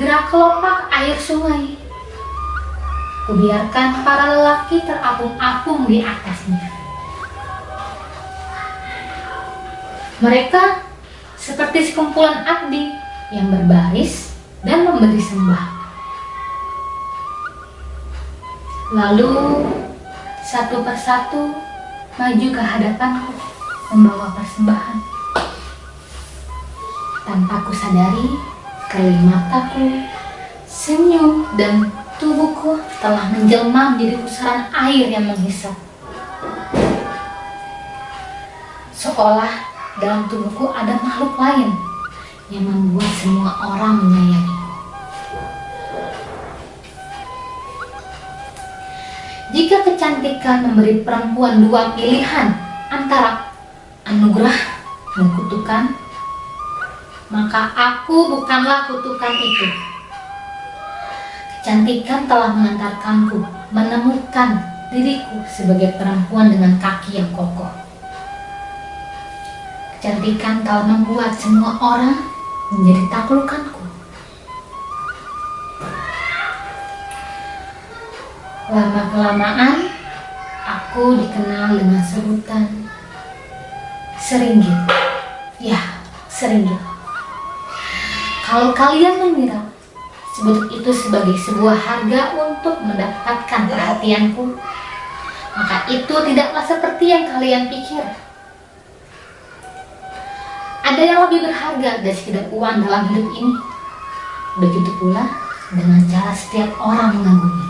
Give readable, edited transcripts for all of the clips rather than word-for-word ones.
gerak kelopak air sungai. Kubiarkan para lelaki terapung-apung di atasnya. Mereka seperti sekumpulan abdi yang berbaris dan memberi sembah. Lalu satu persatu maju ke hadapanku membawa persembahan. Tanpa kusadari, keliling mataku, senyum dan tubuhku telah menjelma menjadi pusaran air yang menghisap. Seolah dalam tubuhku ada makhluk lain yang membuat semua orang menyayangi. Jika kecantikan memberi perempuan dua pilihan antara anugerah dan kutukan, maka aku bukanlah kutukan itu. Kecantikan telah mengantarkanku menemukan diriku sebagai perempuan dengan kaki yang kokoh. Kecantikan telah membuat semua orang menjadi taklukanku. Lama-kelamaan, aku dikenal dengan sebutan Seringgit. Ya, Seringgit. Kalau kalian mengira sebut itu sebagai sebuah harga untuk mendapatkan perhatianku, maka itu tidaklah seperti yang kalian pikir. Ada yang lebih berharga dari sekedar uang dalam hidup ini. Begitu pula dengan cara setiap orang mengagumi.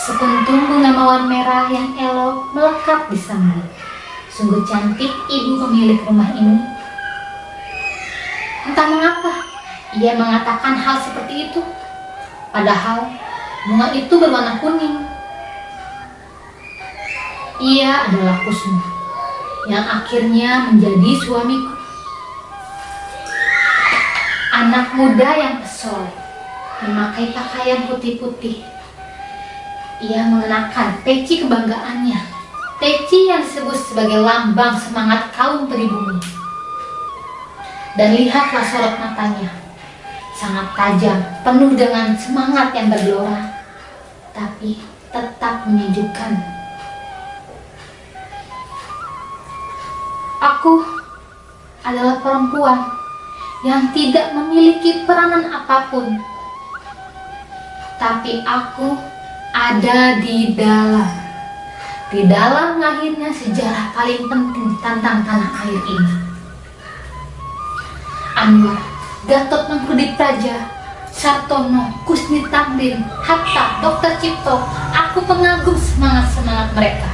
Sekuntum bunga mawar merah yang elok melekat di sanggar. Sungguh cantik ibu pemilik rumah ini. Entah mengapa ia mengatakan hal seperti itu, padahal bunga itu berwarna kuning. Ia adalah Kusno yang akhirnya menjadi suamiku. Anak muda yang pesona, memakai pakaian putih-putih. Ia mengenakan peci kebanggaannya, peci yang disebut sebagai lambang semangat kaum pribumi. Dan lihatlah sorot matanya, sangat tajam, penuh dengan semangat yang bergelora, tapi tetap menyejukkan. Aku adalah perempuan yang tidak memiliki peranan apapun, tapi aku ada di dalam lahirnya sejarah paling penting tentang tanah air ini. Anwar, Gatot Mangkudipraja, Sartono, Kusni Tamrin, Hatta, Dr. Cipto, aku pengagum semangat-semangat mereka.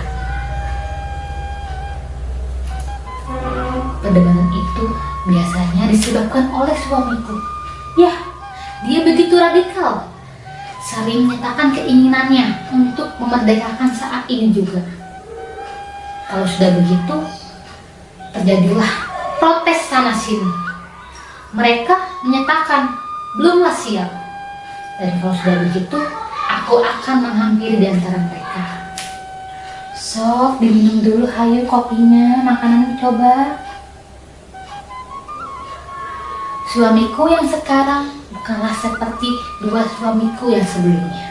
Perdebatan itu biasanya disebabkan oleh suamiku. Ya, dia begitu radikal, sering menyatakan keinginannya untuk memerdekakan saat ini juga. Kalau sudah begitu, terjadilah protes sana-sini. Mereka menyatakan belumlah siap. Dan kalau sudah begitu, aku akan menghampiri di antara mereka. Sok, diminum dulu hayu kopinya, makanan coba. Suamiku yang sekarang bukanlah seperti dua suamiku yang sebelumnya.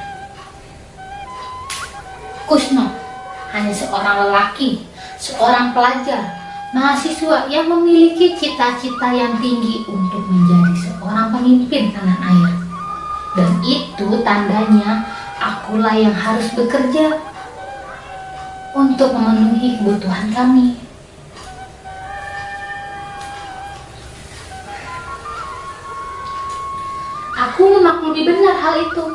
Kusno hanya seorang lelaki, seorang pelajar, mahasiswa yang memiliki cita-cita yang tinggi untuk menjadi seorang pemimpin tanah air. Dan itu tandanya akulah yang harus bekerja untuk memenuhi kebutuhan kami. Aku memaklumi benar hal itu.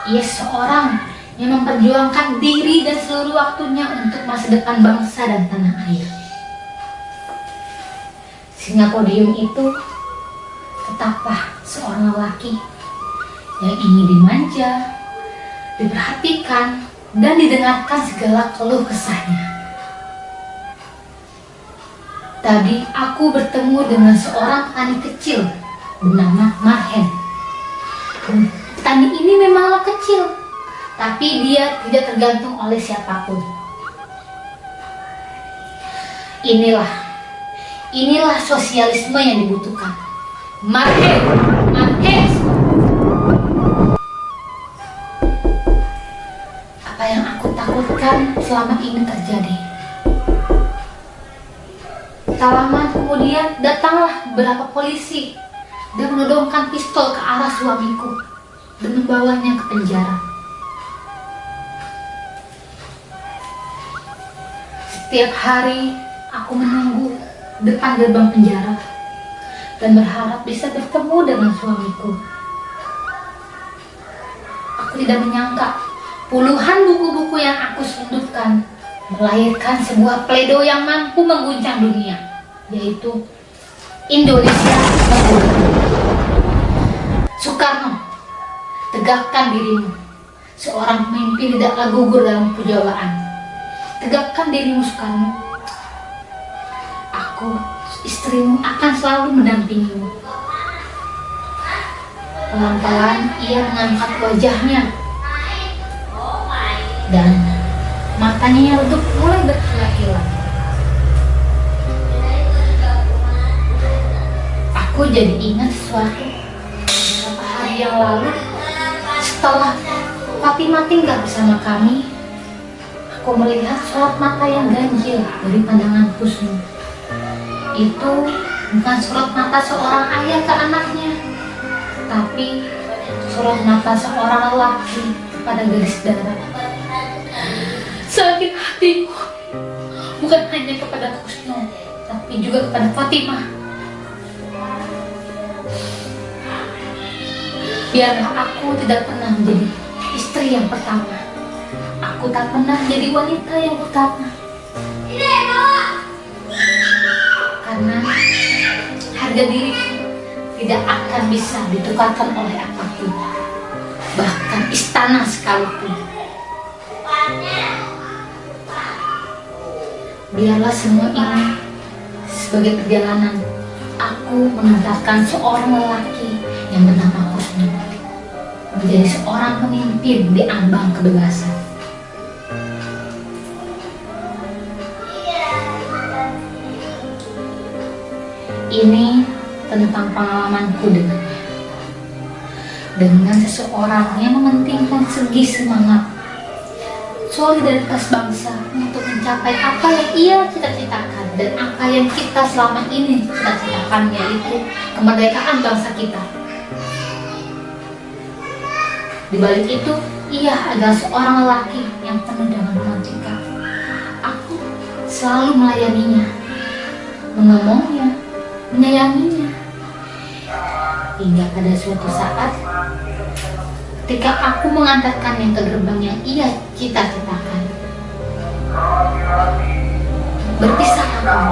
Ia seorang yang memperjuangkan diri dan seluruh waktunya untuk masa depan bangsa dan tanah air. Singa podium itu tetaplah seorang lelaki yang ingin dimanja, diperhatikan, dan didengarkan segala keluh kesahnya. Tadi aku bertemu dengan seorang petani kecil bernama Marhen. Petani ini memanglah kecil, tapi dia tidak tergantung oleh siapapun. Inilah sosialisme yang dibutuhkan. Marquez. Apa yang aku takutkan selama ini terjadi. Tak lama kemudian datanglah beberapa polisi dan menodongkan pistol ke arah suamiku dan membawanya ke penjara. Setiap hari aku menunggu depan gerbang penjara dan berharap bisa bertemu dengan suamiku. Aku tidak menyangka puluhan buku-buku yang aku sundutkan melahirkan sebuah pledoi yang mampu mengguncang dunia, yaitu Indonesia Merdeka. Soekarno, tegakkan dirimu. Seorang pemimpin tidaklah gugur dalam pujawaan. Tegakkan dirimu, Soekarno. Aku, istrimu, akan selalu mendampingimu. Pelan-pelan ia mengangkat wajahnya dan matanya yang redup mulai berkilat-kilat. Aku jadi ingat sesuatu. Beberapa hari yang lalu, setelah Fatimah tinggal bersama kami, aku melihat sorot mata yang ganjil dari pandangan Husnu. Itu bukan sorot mata seorang ayah ke anaknya, tapi sorot mata seorang lelaki kepada gadis darah. Sakit hatiku bukan hanya kepada Husnu, tapi juga kepada Fatimah. Biarlah aku tidak pernah menjadi istri yang pertama. Aku tak pernah menjadi wanita yang utama. Karena harga diriku tidak akan bisa ditukarkan oleh apapun, bahkan istana sekalipun. Biarlah semua ini sebagai perjalanan aku mengantarkan seorang lelaki yang bernama Husnu menjadi seorang pemimpin di ambang kebebasan. Ini tentang pengalamanku dengan seseorang yang mementingkan segi semangat, solidaritas bangsa untuk mencapai apa yang ia cita-citakan dan apa yang kita selama ini cita-citakan, yaitu kemerdekaan bangsa kita. Di balik itu, ia adalah seorang lelaki yang penuh dengan romantika. Aku selalu melayaninya, mengomongnya, menyayanginya. Hingga pada suatu saat, ketika aku mengantarkannya ke gerbang yang ia cita-citakan, berpisahlah kami.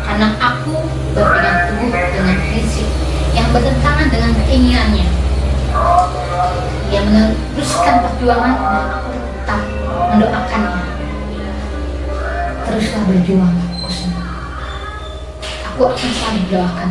Karena aku berpegang teguh dengan prinsip yang bertentangan dengan keinginannya. Ia meneruskan perjuangan dan aku tetap mendoakannya. Teruslah berjuang, Husnu. Aku akan selalu mendoakan.